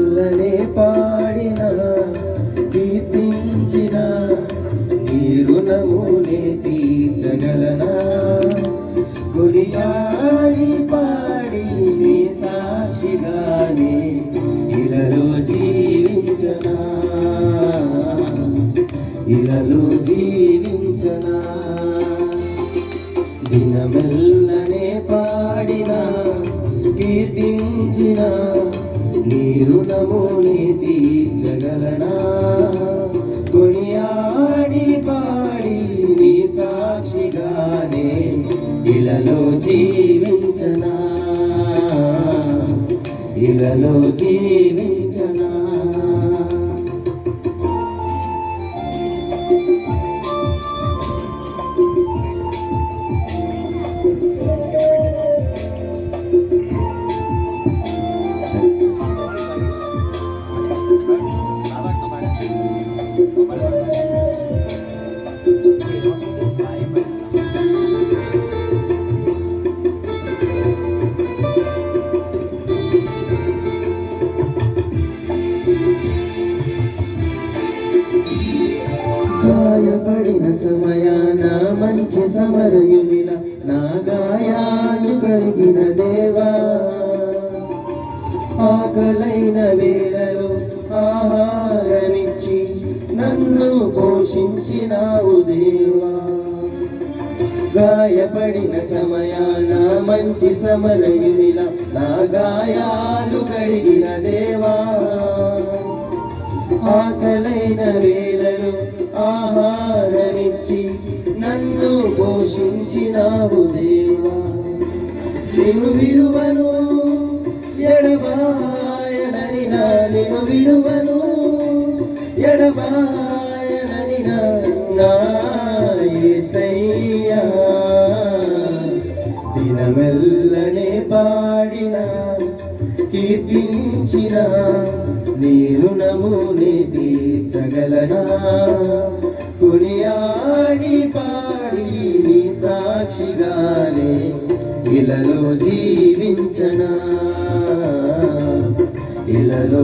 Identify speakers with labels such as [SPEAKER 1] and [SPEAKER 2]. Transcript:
[SPEAKER 1] మెల్లనే పాడిన కీర్తించిన నీ రుణమునే తీర్చగలనా కొనియాడి పాడి నీ సాక్షిగానే ఇలలో జీవించనా ఇలలో జీవించనా దినమెల్లనే పాడిన కీర్తించిన నీ రుణముని తీర్చగలనా కొనియాడి పాడి నీ సాక్షిగానే ఇలలో జీవించనా ఇలలో జీవించనా గాయపడిన సమయాన మంచి సమరయునిలా నా గాయాలు కడిగిన దేవా ఆకలైన వేళలో ఆహారమిచ్చి నన్ను పోషించినావు దేవా గాయపడిన సమయాన మంచి సమరయునిలా నా గాయాలు కడిగిన దేవా ఆకలైన వేళలో ఆహారమిచ్చి నన్ను పోషించినావు దేవా నిన్ను విడువను ఎడబాయనని నిన్ను విడువను ఎడబాయనని నా యేసయ్యా దినమెల్లనే పాడిన కీర్తించిన నీ రుణముని తీర్చగలనా కొనియాడి పాడి నీ సాక్షిగానే ఇలలో జీవించనా ఇలలో